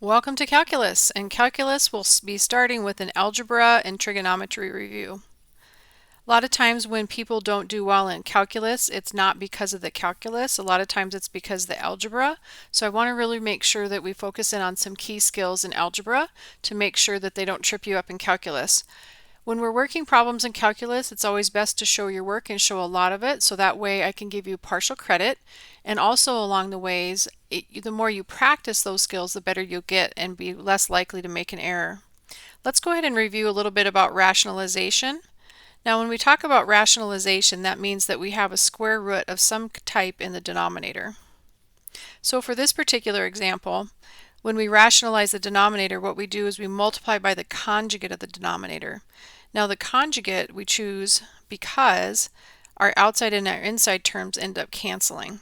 Welcome to Calculus, and Calculus will be starting with an algebra and trigonometry review. A lot of times when people don't do well in calculus, it's not because of the calculus. A lot of times it's because of the algebra. So I want to really make sure that we focus in on some key skills in algebra to make sure that they don't trip you up in calculus. When we're working problems in calculus, it's always best to show your work and show a lot of it, so that way I can give you partial credit. And also along the ways, the more you practice those skills, the better you'll get and be less likely to make an error. Let's go ahead and review a little bit about rationalization. Now when we talk about rationalization, that means that we have a square root of some type in the denominator. So for this particular example, when we rationalize the denominator, what we do is we multiply by the conjugate of the denominator. Now the conjugate we choose because our outside and our inside terms end up canceling.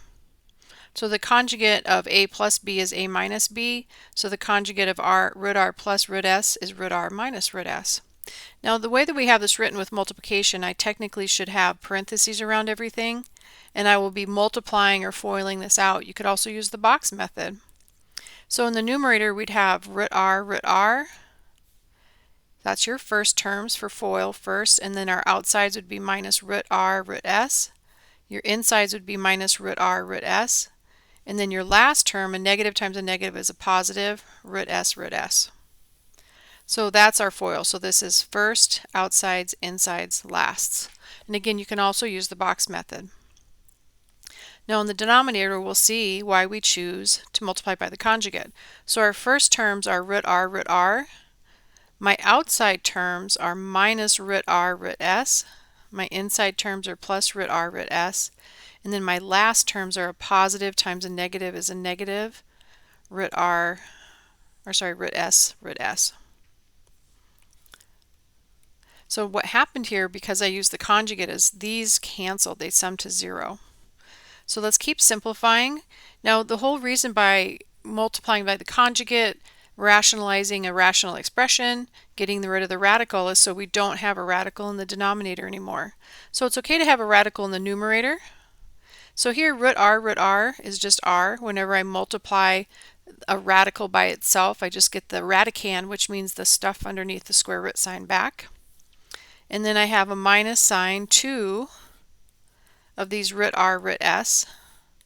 So the conjugate of a plus b is a minus b, so the conjugate of root r plus root s is root r minus root s. Now the way that we have this written with multiplication, I technically should have parentheses around everything, and I will be multiplying or foiling this out. You could also use the box method. So in the numerator we'd have root r, that's your first terms for FOIL first, and then our outsides would be minus root r, root s. Your insides would be minus root r, root s. And then your last term, a negative times a negative is a positive, root s, root s. So that's our FOIL. So this is first, outsides, insides, lasts. And again, you can also use the box method. Now in the denominator, we'll see why we choose to multiply by the conjugate. So our first terms are root r, root r. My outside terms are minus root r, root s. My inside terms are plus root r, root s. And then my last terms are a positive times a negative is a negative, root s, root s. So what happened here, because I used the conjugate, is these canceled, they sum to 0. So let's keep simplifying. Now the whole reason by multiplying by the conjugate, rationalizing a rational expression, getting rid of the radical is so we don't have a radical in the denominator anymore. So it's okay to have a radical in the numerator. So here root r is just r. Whenever I multiply a radical by itself, I just get the radicand, which means the stuff underneath the square root sign back. And then I have a minus sign, 2 of these root r, root s.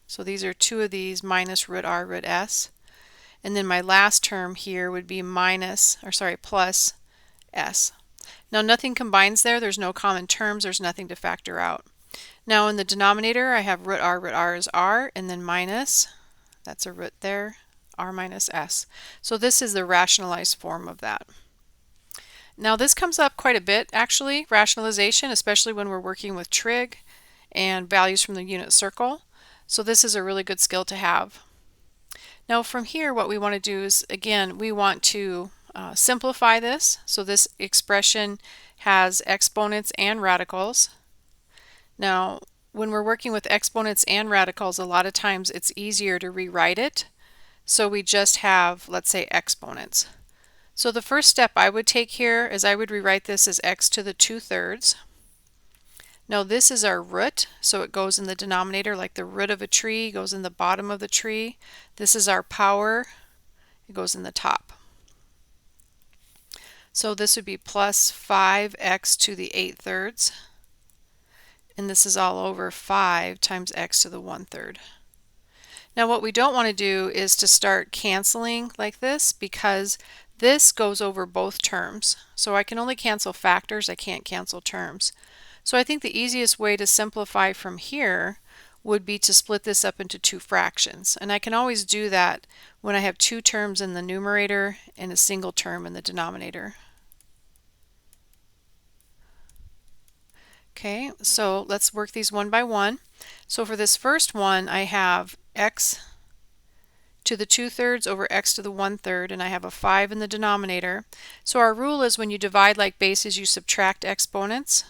So these are 2 of these minus root r, root s. And then my last term here would be plus s. Now nothing combines there. There's no common terms. There's nothing to factor out. Now in the denominator, I have root r is r, and then minus, that's a root there, r minus s. So this is the rationalized form of that. Now this comes up quite a bit actually, rationalization, especially when we're working with trig and values from the unit circle. So this is a really good skill to have. Now from here what we want to do is, again, we want to simplify this. So this expression has exponents and radicals. Now when we're working with exponents and radicals, a lot of times it's easier to rewrite it. So we just have, let's say, exponents. So the first step I would take here is I would rewrite this as x to the 2/3. Now this is our root, so it goes in the denominator like the root of a tree goes in the bottom of the tree. This is our power, it goes in the top. So this would be plus 5x to the 8/3. And this is all over 5 times x to the 1/3. Now what we don't want to do is to start canceling like this, because this goes over both terms. So I can only cancel factors, I can't cancel terms. So I think the easiest way to simplify from here would be to split this up into 2 fractions. And I can always do that when I have 2 terms in the numerator and a single term in the denominator. Okay, so let's work these one by one. So for this first one, I have x to the 2/3 over x to the 1/3, and I have a 5 in the denominator. So our rule is when you divide like bases, you subtract exponents.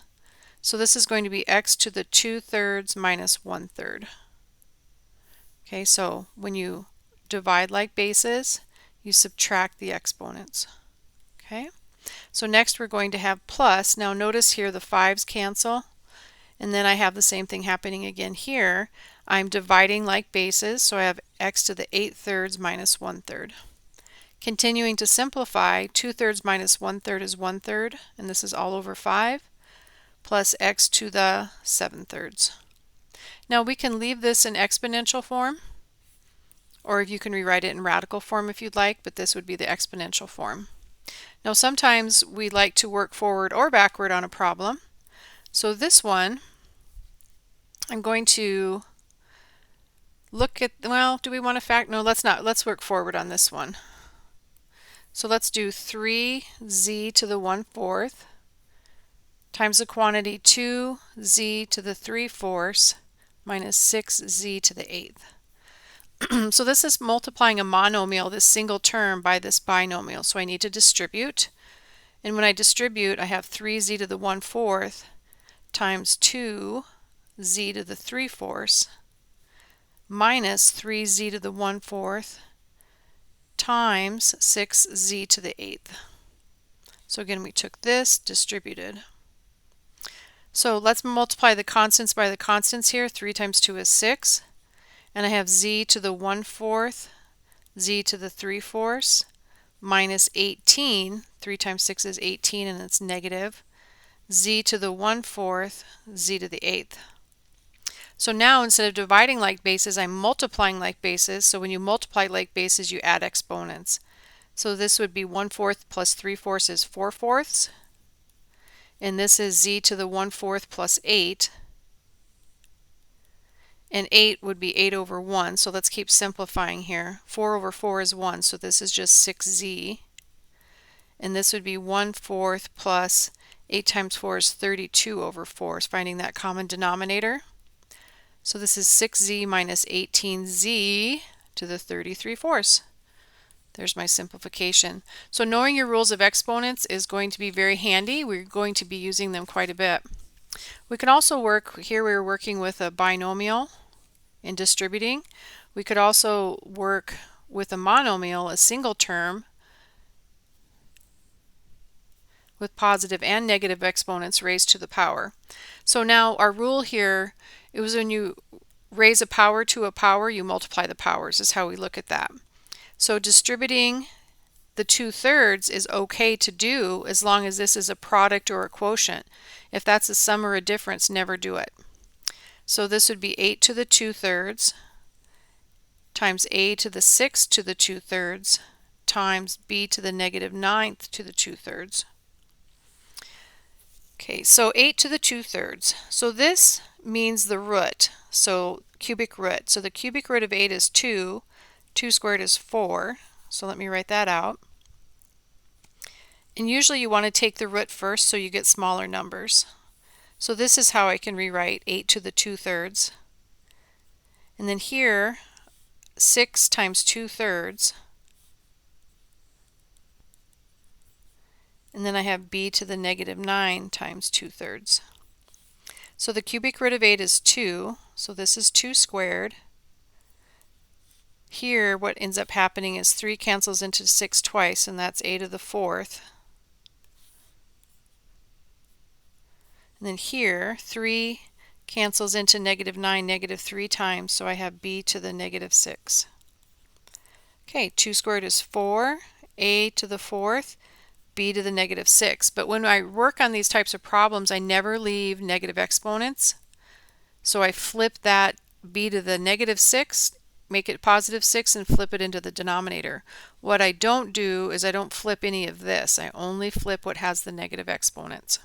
So this is going to be x to the 2/3 minus 1/3. Okay, so when you divide like bases, you subtract the exponents. Okay, so next we're going to have plus. Now notice here the 5's cancel, and then I have the same thing happening again here. I'm dividing like bases, so I have x to the 8/3 minus 1/3. Continuing to simplify, 2/3 minus 1/3 is 1/3, and this is all over 5, plus x to the 7/3. Now we can leave this in exponential form, or you can rewrite it in radical form if you'd like, but this would be the exponential form. Now sometimes we like to work forward or backward on a problem. So this one, I'm going to look at, well, do we want to no, let's not. Let's work forward on this one. So let's do 3z to the 1/4 times the quantity 2z to the 3/4 minus 6z to the 1/8. So this is multiplying a monomial, this single term, by this binomial. So I need to distribute. And when I distribute, I have 3z to the 1/4 times 2z to the 3/4 minus 3z to the 1/4 times 6z to the 1/8. So again, we took this, distributed. So let's multiply the constants by the constants here. 3 times 2 is 6. And I have z to the 1/4, z to the 3/4 minus 18. 3 times 6 is 18, and it's negative. Z to the 1/4, z to the 1/8. So now instead of dividing like bases, I'm multiplying like bases. So when you multiply like bases, you add exponents. So this would be 1/4 plus 3/4 is 4/4. And this is z to the 1/4 plus 8. And 8 would be 8 over 1. So let's keep simplifying here. 4 over 4 is 1. So this is just 6z. And this would be 1/4 plus 8 times 4 is 32 over 4. Is finding that common denominator. So this is 6z minus 18z to the 33/4. There's my simplification. So knowing your rules of exponents is going to be very handy. We're going to be using them quite a bit. We can also work, here we were working with a binomial in distributing. We could also work with a monomial, a single term, with positive and negative exponents raised to the power. So now our rule here, it was when you raise a power to a power, you multiply the powers, is how we look at that. So distributing the 2/3 is okay to do as long as this is a product or a quotient. If that's a sum or a difference, never do it. So this would be 8 to the 2/3 times a to the 6th to the 2/3 times b to the -9th to the 2/3. Okay, so 8 to the 2/3. So this means the root, so cubic root. So the cubic root of 8 is 2. 2 squared is 4. So let me write that out. And usually you want to take the root first so you get smaller numbers. So this is how I can rewrite 8 to the 2/3. And then here, 6 times 2/3. And then I have b to the -9 times 2/3. So the cubic root of 8 is 2, so this is 2 squared. Here what ends up happening is 3 cancels into 6 twice, and that's a to the 4th. And then here 3 cancels into -9 -3 times, so I have b to the -6. Okay, 2 squared is 4, a to the 4th, b to the -6. But when I work on these types of problems, I never leave negative exponents. So I flip that b to the -6, make it +6, and flip it into the denominator. What I don't do is I don't flip any of this. I only flip what has the negative exponents.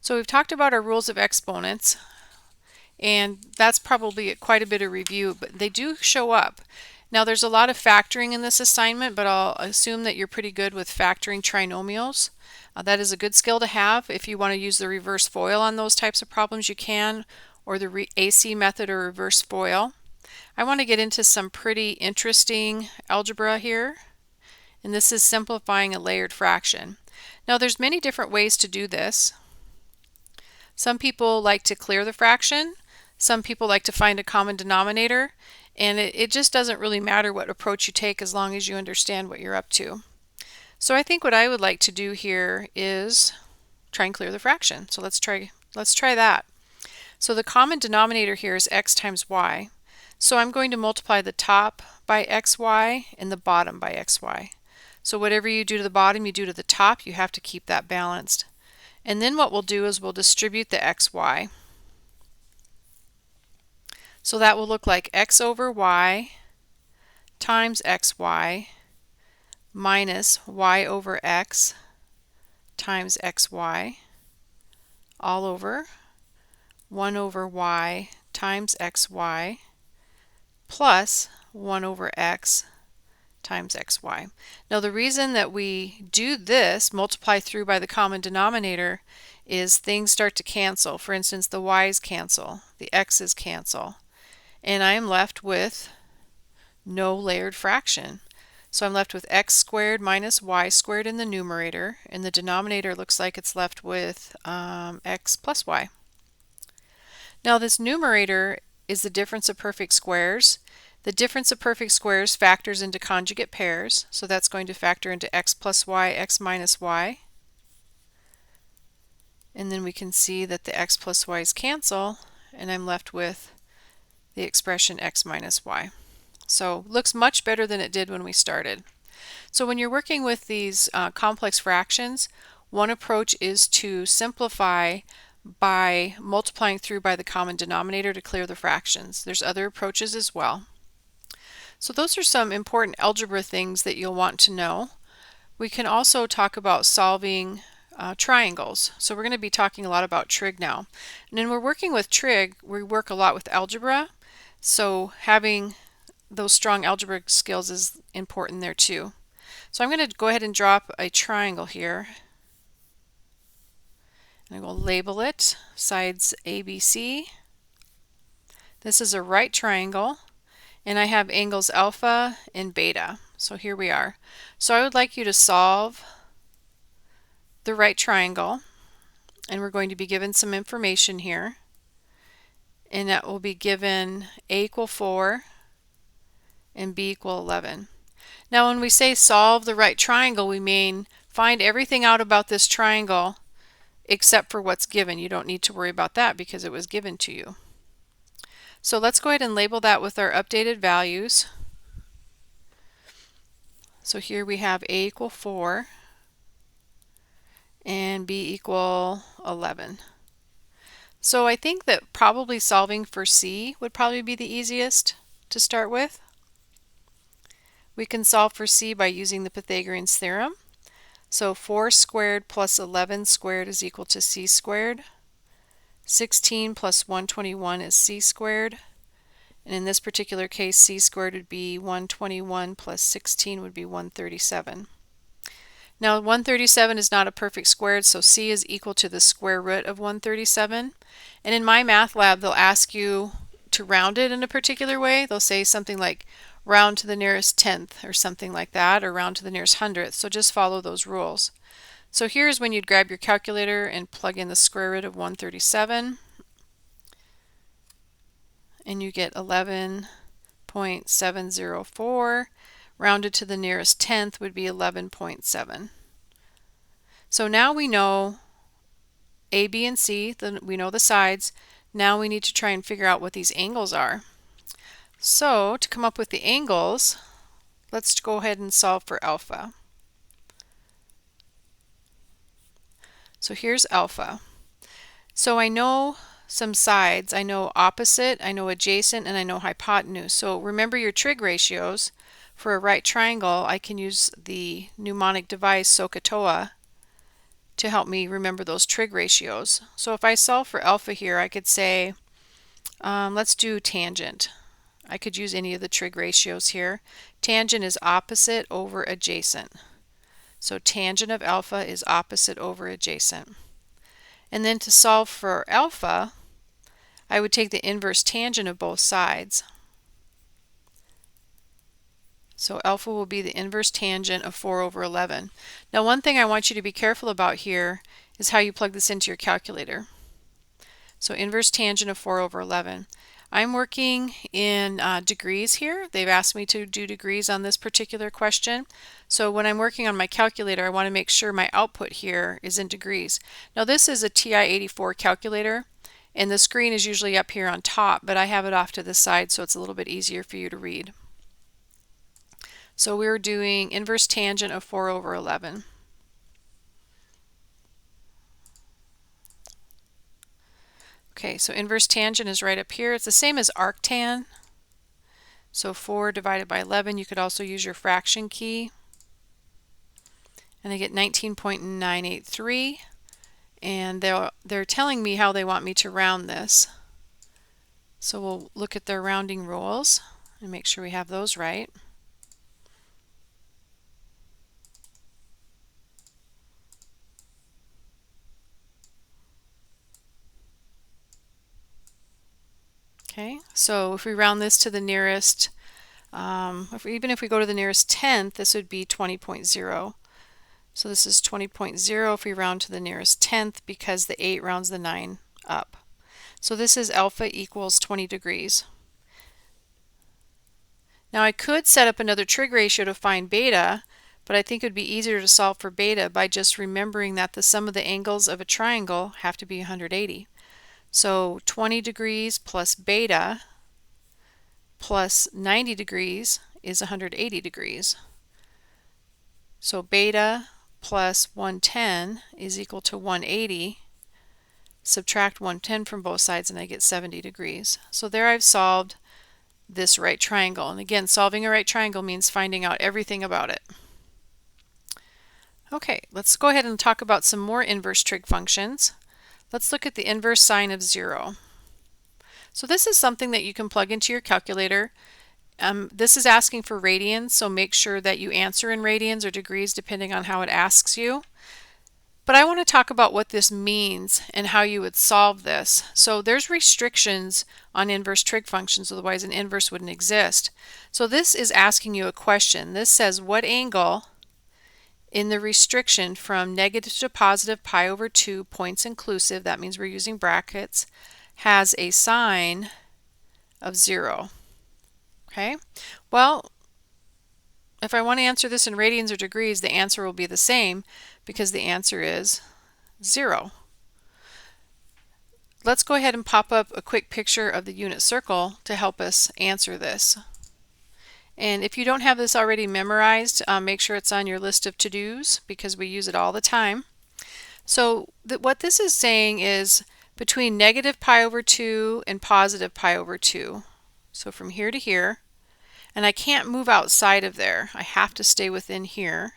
So we've talked about our rules of exponents, and that's probably quite a bit of review, but they do show up. Now there's a lot of factoring in this assignment, but I'll assume that you're pretty good with factoring trinomials. That is a good skill to have. If you want to use the reverse FOIL on those types of problems, you can, or the AC method or reverse FOIL. I want to get into some pretty interesting algebra here, and this is simplifying a layered fraction. Now there's many different ways to do this. Some people like to clear the fraction. Some people like to find a common denominator. And it just doesn't really matter what approach you take as long as you understand what you're up to. So I think what I would like to do here is try and clear the fraction. So let's try that. So the common denominator here is x times y. So I'm going to multiply the top by xy and the bottom by xy. So whatever you do to the bottom, you do to the top. You have to keep that balanced. And then what we'll do is we'll distribute the xy. So that will look like x over y times xy minus y over x times xy all over 1 over y times xy plus 1 over x times xy. Now the reason that we do this, multiply through by the common denominator, is things start to cancel. For instance, the y's cancel, the x's cancel, and I am left with no layered fraction. So I'm left with x squared minus y squared in the numerator, and the denominator looks like it's left with x plus y. Now this numerator is the difference of perfect squares. The difference of perfect squares factors into conjugate pairs, so that's going to factor into x plus y, x minus y. And then we can see that the x plus y's cancel, and I'm left with the expression x minus y. So looks much better than it did when we started. So when you're working with these complex fractions, one approach is to simplify by multiplying through by the common denominator to clear the fractions. There's other approaches as well. So those are some important algebra things that you'll want to know. We can also talk about solving triangles. So we're going to be talking a lot about trig now. And when we're working with trig, we work a lot with algebra. So having those strong algebraic skills is important there too. So I'm going to go ahead and drop a triangle here. And I will label it sides ABC. This is a right triangle, and I have angles alpha and beta. So here we are. So I would like you to solve the right triangle, and we're going to be given some information here, and that will be given a equal 4 and b equal 11. Now when we say solve the right triangle, we mean find everything out about this triangle except for what's given. You don't need to worry about that because it was given to you. So let's go ahead and label that with our updated values. So here we have a equal 4 and b equal 11. So I think that probably solving for c would probably be the easiest to start with. We can solve for c by using the Pythagorean's theorem. So 4 squared plus 11 squared is equal to c squared. 16 plus 121 is c squared. And in this particular case, c squared would be 121 plus 16 would be 137. Now 137 is not a perfect squared, so c is equal to the square root of 137. And in my math lab, they'll ask you to round it in a particular way. They'll say something like round to the nearest tenth or something like that, or round to the nearest hundredth. So just follow those rules. So here's when you'd grab your calculator and plug in the square root of 137, and you get 11.704. Rounded to the nearest tenth would be 11.7. So now we know A, B, and C, we know the sides. Now we need to try and figure out what these angles are. So to come up with the angles, let's go ahead and solve for alpha. So here's alpha. So I know some sides. I know opposite, I know adjacent, and I know hypotenuse. So remember your trig ratios. For a right triangle, I can use the mnemonic device SOHCAHTOA to help me remember those trig ratios. So if I solve for alpha here, I could say, let's do tangent. I could use any of the trig ratios here. Tangent is opposite over adjacent. So tangent of alpha is opposite over adjacent. And then to solve for alpha, I would take the inverse tangent of both sides. So alpha will be the inverse tangent of 4 over 11. Now one thing I want you to be careful about here is how you plug this into your calculator. So inverse tangent of 4 over 11. I'm working in degrees here. They've asked me to do degrees on this particular question. So when I'm working on my calculator, I want to make sure my output here is in degrees. Now this is a TI-84 calculator, And the screen is usually up here on top, but I have it off to the side so it's a little bit easier for you to read. So we're doing inverse tangent of 4 over 11. Okay, so inverse tangent is right up here. It's the same as arctan. So 4 divided by 11, you could also use your fraction key. And I get 19.983. And they're telling me how they want me to round this. So we'll look at their rounding rules and make sure we have those right. Okay, so if we round this to the nearest, even if we go to the nearest tenth, this would be 20.0. So this is 20.0 if we round to the nearest tenth because the 8 rounds the 9 up. So this is alpha equals 20 degrees. Now I could set up another trig ratio to find beta, but I think it would be easier to solve for beta by just remembering that the sum of the angles of a triangle have to be 180. So 20 degrees plus beta plus 90 degrees is 180 degrees. So beta plus 110 is equal to 180. Subtract 110 from both sides and I get 70 degrees. So there I've solved this right triangle. And again, solving a right triangle means finding out everything about it. Okay, let's go ahead and talk about some more inverse trig functions. Let's look at the inverse sine of 0. So this is something that you can plug into your calculator. This is asking for radians, so make sure that you answer in radians or degrees depending on how it asks you. But I want to talk about what this means and how you would solve this. So there's restrictions on inverse trig functions, otherwise an inverse wouldn't exist. So this is asking you a question. This says what angle in the restriction from negative to positive pi over 2 points inclusive, that means we're using brackets, has a sine of 0. Okay, well, if I want to answer this in radians or degrees, the answer will be the same because the answer is 0. Let's go ahead and pop up a quick picture of the unit circle to help us answer this. And if you don't have this already memorized, make sure it's on your list of to-dos because we use it all the time. So what this is saying is between negative pi over 2 and positive pi over 2. So from here to here, and I can't move outside of there. I have to stay within here.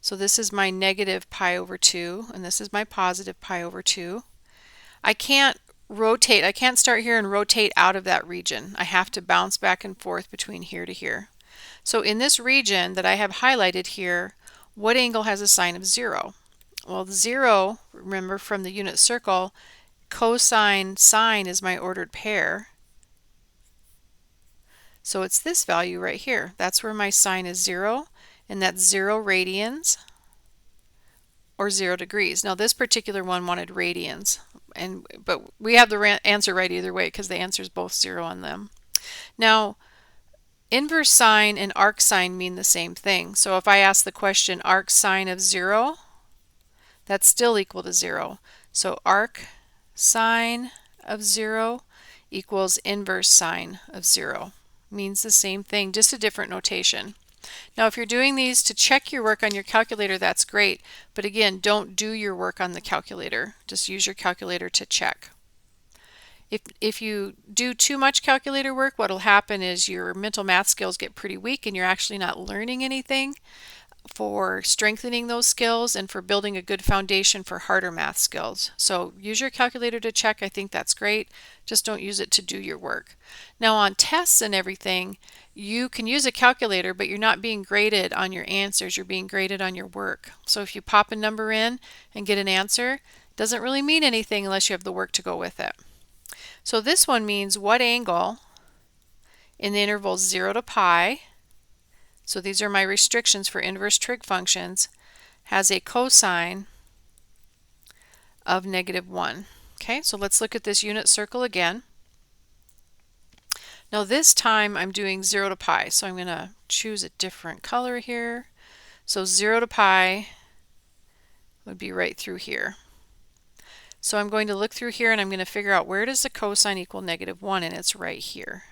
So this is my negative pi over 2, and this is my positive pi over 2. I can't rotate. I can't start here and rotate out of that region. I have to bounce back and forth between here to here. So in this region that I have highlighted here, what angle has a sine of 0? Well, 0, remember from the unit circle, cosine sine is my ordered pair. So it's this value right here. That's where my sine is 0, and that's 0 radians or 0 degrees. Now this particular one wanted radians, but we have the answer right either way because the answer is both 0 on them. Now inverse sine and arc sine mean the same thing. So if I ask the question arc sine of 0, that's still equal to 0. So arc sine of 0 equals inverse sine of 0. Means the same thing, just a different notation. Now if you're doing these to check your work on your calculator, that's great. But again, don't do your work on the calculator. Just use your calculator to check. If you do too much calculator work, what will happen is your mental math skills get pretty weak and you're actually not learning anything for strengthening those skills and for building a good foundation for harder math skills. So use your calculator to check. I think that's great. Just don't use it to do your work. Now on tests and everything, you can use a calculator, but you're not being graded on your answers. You're being graded on your work. So if you pop a number in and get an answer, it doesn't really mean anything unless you have the work to go with it. So this one means what angle in the intervals 0 to pi, so these are my restrictions for inverse trig functions, has a cosine of -1. Okay, so let's look at this unit circle again. Now this time I'm doing 0 to pi, so I'm going to choose a different color here. So 0 to pi would be right through here. So I'm going to look through here and I'm going to figure out where does the cosine equal -1, and it's right here.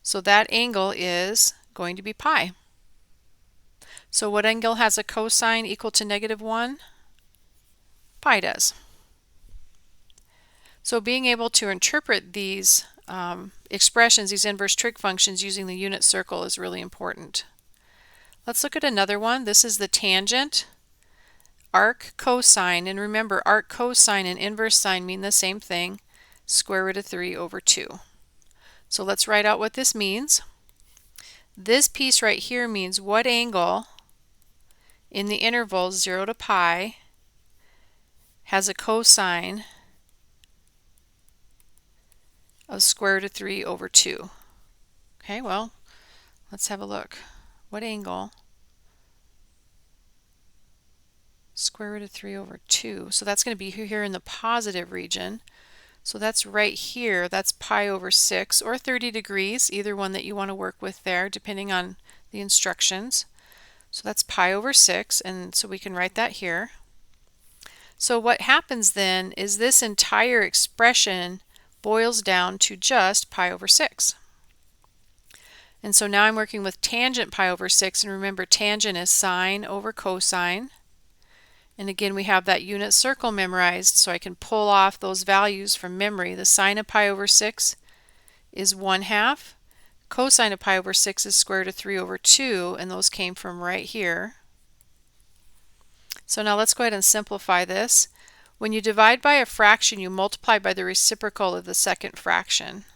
So that angle is going to be pi. So what angle has a cosine equal to -1? Pi does. So being able to interpret these expressions, these inverse trig functions using the unit circle is really important. Let's look at another one. This is the tangent arc cosine, and remember arc cosine and inverse sine mean the same thing, square root of 3 over 2. So let's write out what this means. This piece right here means what angle in the interval 0 to pi has a cosine of square root of 3 over 2. Okay, well, let's have a look. What angle? Square root of 3 over 2. So that's going to be here in the positive region. So that's right here. That's pi over 6 or 30 degrees, either one that you want to work with there, depending on the instructions. So that's pi over 6, and so we can write that here. So what happens then is this entire expression boils down to just pi over 6. And so now I'm working with tangent pi over 6, and remember tangent is sine over cosine. And again, we have that unit circle memorized, so I can pull off those values from memory. The sine of pi over 6 is 1/2. Cosine of pi over 6 is square root of 3 over 2, and those came from right here. So now let's go ahead and simplify this. When you divide by a fraction, you multiply by the reciprocal of the second fraction.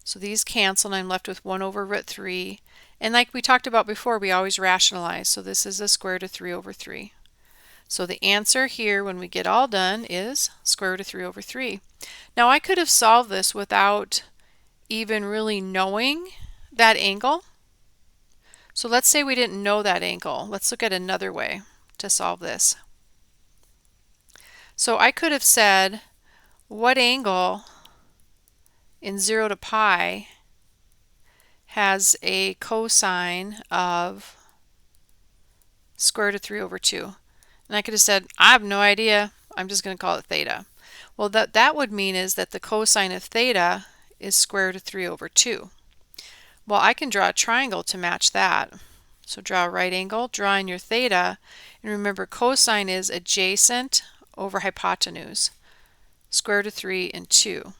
So these cancel, and I'm left with 1 over root 3. And like we talked about before, we always rationalize. So this is the square root of 3 over 3. So the answer here, when we get all done, is square root of 3 over 3. Now I could have solved this without even really knowing that angle. So let's say we didn't know that angle. Let's look at another way to solve this. So I could have said, what angle in 0 to pi has a cosine of square root of 3 over 2? And I could have said, I have no idea. I'm just going to call it theta. Well, that would mean is that the cosine of theta is square root of 3 over 2. Well, I can draw a triangle to match that. So draw a right angle, draw in your theta, and remember cosine is adjacent over hypotenuse, square root of 3 and 2.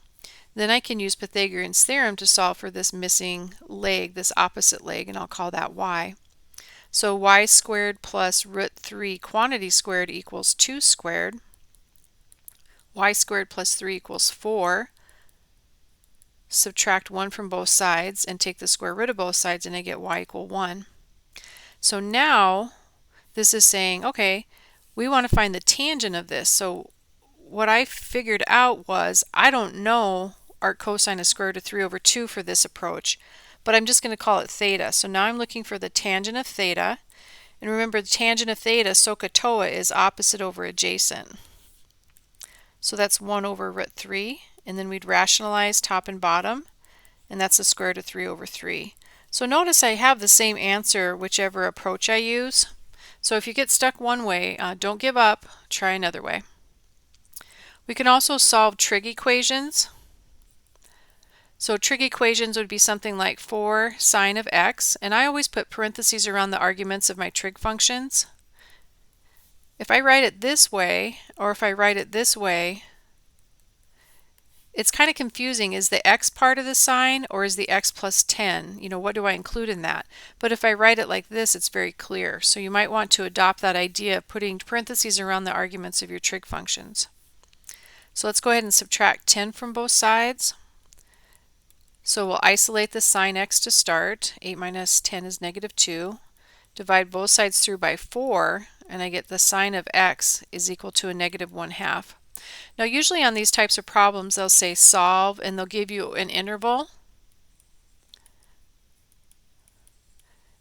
Then I can use Pythagorean's theorem to solve for this missing leg, this opposite leg, and I'll call that y. So y squared plus root 3 quantity squared equals 2 squared. Y squared plus 3 equals 4. Subtract 1 from both sides and take the square root of both sides, and I get y equal 1. So now this is saying, okay, we want to find the tangent of this. So what I figured out was I don't know arc cosine of square root of 3 over 2 for this approach, but I'm just going to call it theta. So now I'm looking for the tangent of theta. And remember, the tangent of theta, SOHCAHTOA, is opposite over adjacent. So that's 1 over root 3. And then we'd rationalize top and bottom. And that's the square root of 3 over 3. So notice I have the same answer whichever approach I use. So if you get stuck one way, don't give up. Try another way. We can also solve trig equations. So trig equations would be something like 4 sine of x, and I always put parentheses around the arguments of my trig functions. If I write it this way, or if I write it this way, it's kind of confusing. Is the x part of the sine, or is the x plus 10? You know, what do I include in that? But if I write it like this, it's very clear. So you might want to adopt that idea of putting parentheses around the arguments of your trig functions. So let's go ahead and subtract 10 from both sides. So we'll isolate the sine x to start. 8 minus 10 is -2. Divide both sides through by 4, and I get the sine of x is equal to a -1/2. Now usually on these types of problems they'll say solve, and they'll give you an interval.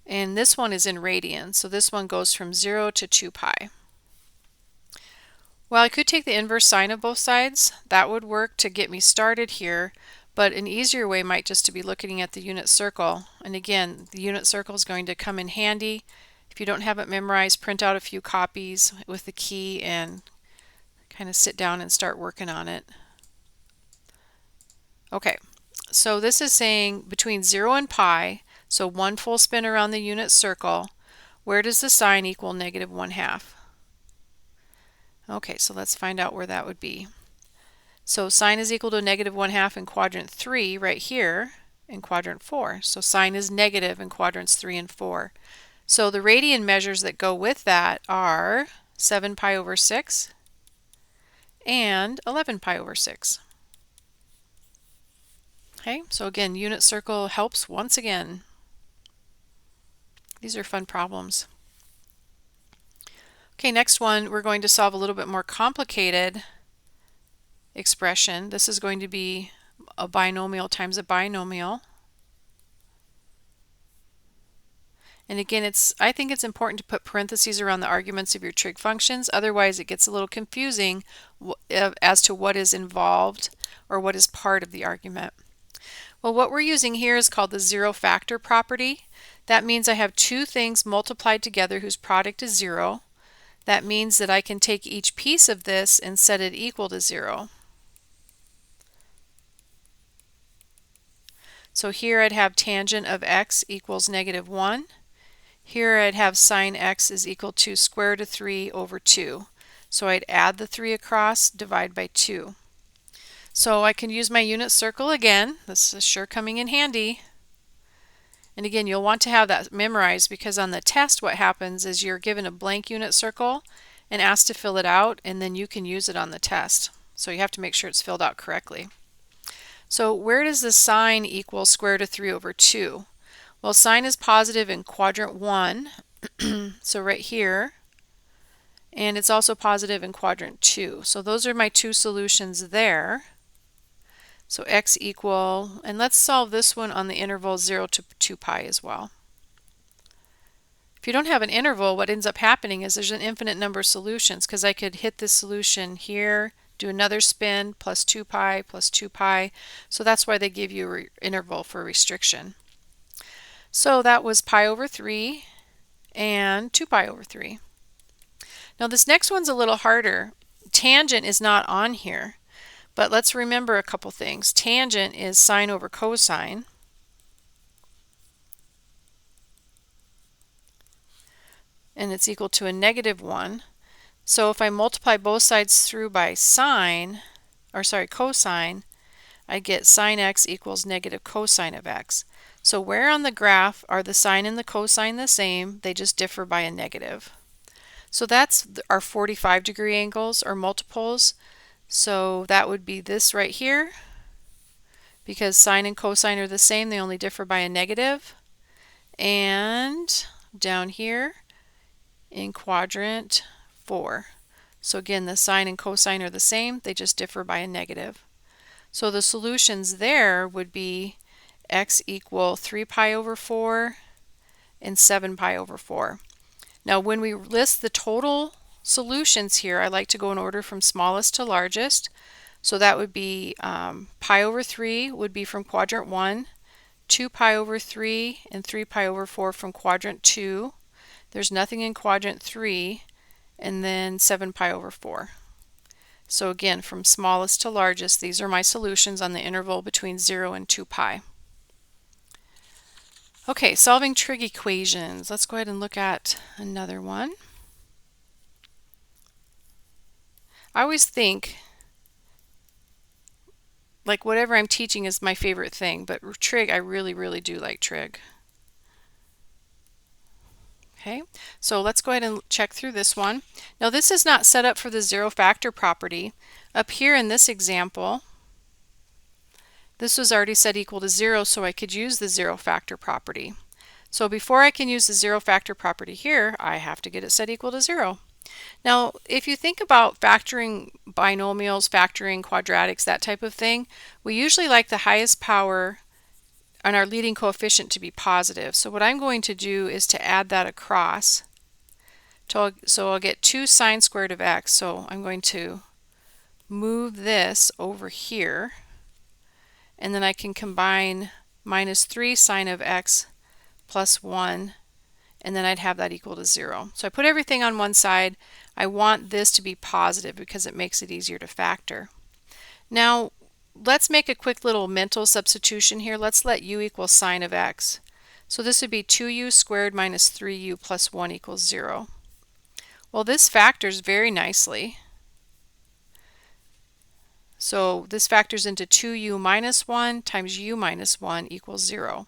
And this one is in radians, so this one goes from 0 to 2 pi. Well, I could take the inverse sine of both sides. That would work to get me started here. But an easier way might just to be looking at the unit circle. And again, the unit circle is going to come in handy. If you don't have it memorized, print out a few copies with the key and kind kind of sit down and start working on it. Okay, so this is saying between 0 and pi, so 1 full spin around the unit circle, where does the sine equal -1/2? Okay, so let's find out where that would be. So sine is equal to -1/2 in quadrant 3 right here in quadrant 4. So sine is negative in quadrants 3 and 4. So the radian measures that go with that are 7 pi over 6 and 11 pi over 6. Okay, so again, unit circle helps once again. These are fun problems. Okay, next one, we're going to solve a little bit more complicated expression. This is going to be a binomial times a binomial. And again, I think it's important to put parentheses around the arguments of your trig functions. Otherwise, it gets a little confusing as to what is involved or what is part of the argument. Well, what we're using here is called the zero factor property. That means I have two things multiplied together whose product is 0. That means that I can take each piece of this and set it equal to 0. So here I'd have tangent of x equals -1. Here I'd have sine x is equal to square root of 3 over 2. So I'd add the 3 across, divide by 2. So I can use my unit circle again. This is sure coming in handy. And again, you'll want to have that memorized because on the test what happens is you're given a blank unit circle and asked to fill it out, and then you can use it on the test. So you have to make sure it's filled out correctly. So where does the sine equal square root of 3 over 2? Well, sine is positive in quadrant 1, so right here, and it's also positive in quadrant 2. So those are my two solutions there. So x equal, and let's solve this one on the interval 0 to 2 pi as well. If you don't have an interval, what ends up happening is there's an infinite number of solutions, because I could hit this solution here, do another spin, plus 2 pi, plus 2 pi. So that's why they give you an interval for restriction. So that was pi over 3 and 2 pi over 3. Now this next one's a little harder. Tangent is not on here, but let's remember a couple things. Tangent is sine over cosine. And it's equal to a -1. So if I multiply both sides through by cosine, I get sine x equals negative cosine of x. So where on the graph are the sine and the cosine the same? They just differ by a negative. So that's our 45-degree angles or multiples. So that would be this right here. Because sine and cosine are the same, they only differ by a negative. And down here in quadrant 4. So again, the sine and cosine are the same, they just differ by a negative. So the solutions there would be x equal 3 pi over 4 and 7 pi over 4. Now when we list the total solutions here, I like to go in order from smallest to largest. So that would be pi over 3 would be from quadrant 1, 2 pi over 3 and 3 pi over 4 from quadrant 2. There's nothing in quadrant 3, and then 7 pi over 4. So again, from smallest to largest, these are my solutions on the interval between 0 and 2 pi. Okay, solving trig equations. Let's go ahead and look at another one. I always think like whatever I'm teaching is my favorite thing, but trig, I really do like trig. Okay, so let's go ahead and check through this one. Now this is not set up for the zero factor property. Up here in this example, this was already set equal to 0, so I could use the zero factor property. So before I can use the zero factor property here, I have to get it set equal to 0. Now, if you think about factoring binomials, factoring quadratics, that type of thing, we usually like the highest power and our leading coefficient to be positive. So what I'm going to do is to add that across. So I'll get 2 sine squared of x. So I'm going to move this over here, and then I can combine -3 sine of x plus 1 and then I'd have that equal to 0. So I put everything on one side. I want this to be positive because it makes it easier to factor. Now let's make a quick little mental substitution here. Let's let u equal sine of x. So this would be 2u squared minus 3u plus 1 equals 0. Well, this factors very nicely. So this factors into 2u minus 1 times u minus 1 equals 0.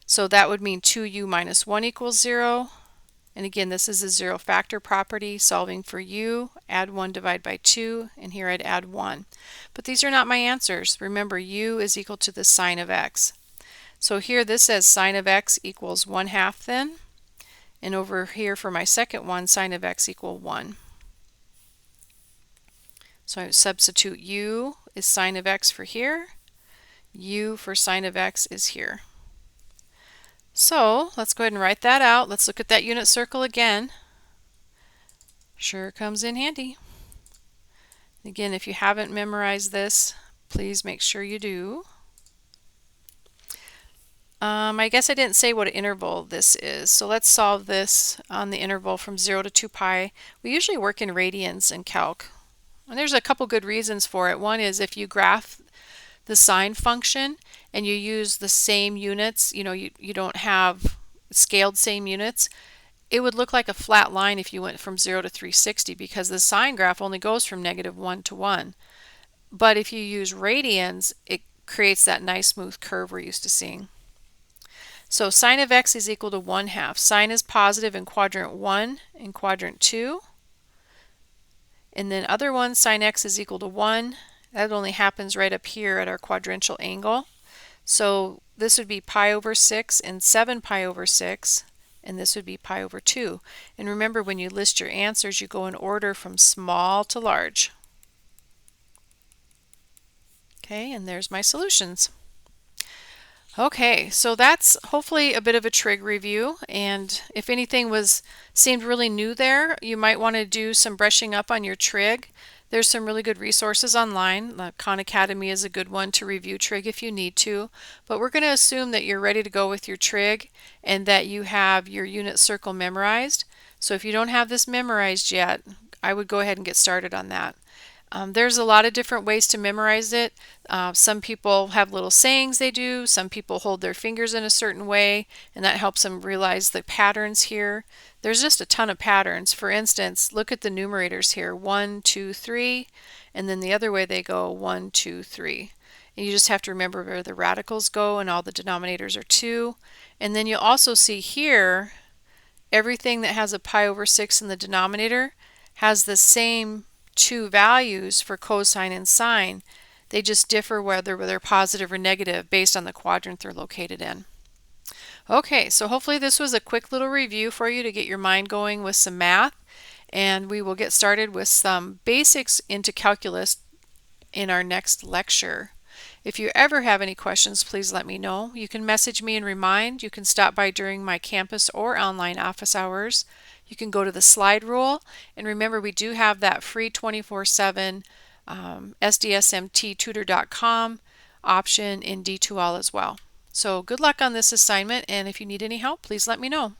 So that would mean 2u minus 1 equals 0. And again, this is a zero factor property. Solving for u, add 1, divide by 2, and here I'd add 1. But these are not my answers. Remember, u is equal to the sine of x. So here this says sine of x equals 1/2 then. And over here for my second one, sine of x equal 1. So I substitute u is sine of x for here. U for sine of x is here. So let's go ahead and write that out. Let's look at that unit circle again. Sure comes in handy. Again, if you haven't memorized this, please make sure you do. I guess I didn't say what interval this is. So let's solve this on the interval from 0 to 2 pi. We usually work in radians in calc. And there's a couple good reasons for it. One is if you graph the sine function and you use the same units, you don't have scaled same units, it would look like a flat line if you went from 0 to 360 because the sine graph only goes from -1 to 1. But if you use radians, it creates that nice smooth curve we're used to seeing. So sine of x is equal to 1/2. Sine is positive in quadrant 1 and quadrant 2. And then other one, sine x is equal to 1. That only happens right up here at our quadrantial angle. So this would be pi over 6 and 7 pi over 6. And this would be pi over 2. And remember, when you list your answers, you go in order from small to large. Okay, and there's my solutions. Okay, so that's hopefully a bit of a trig review, and if anything seemed really new there, you might want to do some brushing up on your trig. There's some really good resources online. Khan Academy is a good one to review trig if you need to, but we're going to assume that you're ready to go with your trig and that you have your unit circle memorized. So if you don't have this memorized yet, I would go ahead and get started on that. There's a lot of different ways to memorize it. Some people have little sayings they do. Some people hold their fingers in a certain way, and that helps them realize the patterns here. There's just a ton of patterns. For instance, look at the numerators here, 1, 2, 3, and then the other way they go 1, 2, 3. And you just have to remember where the radicals go, and all the denominators are 2. And then you'll also see here, everything that has a pi over 6 in the denominator has the same 2 values for cosine and sine. They just differ whether they're positive or negative based on the quadrant they're located in. Okay, so hopefully this was a quick little review for you to get your mind going with some math, and we will get started with some basics into calculus in our next lecture. If you ever have any questions, please let me know. You can message me and remind. You can stop by during my campus or online office hours. You can go to the slide rule, and remember, we do have that free 24/7 sdsmttutor.com option in D2L as well. So good luck on this assignment, and if you need any help, please let me know.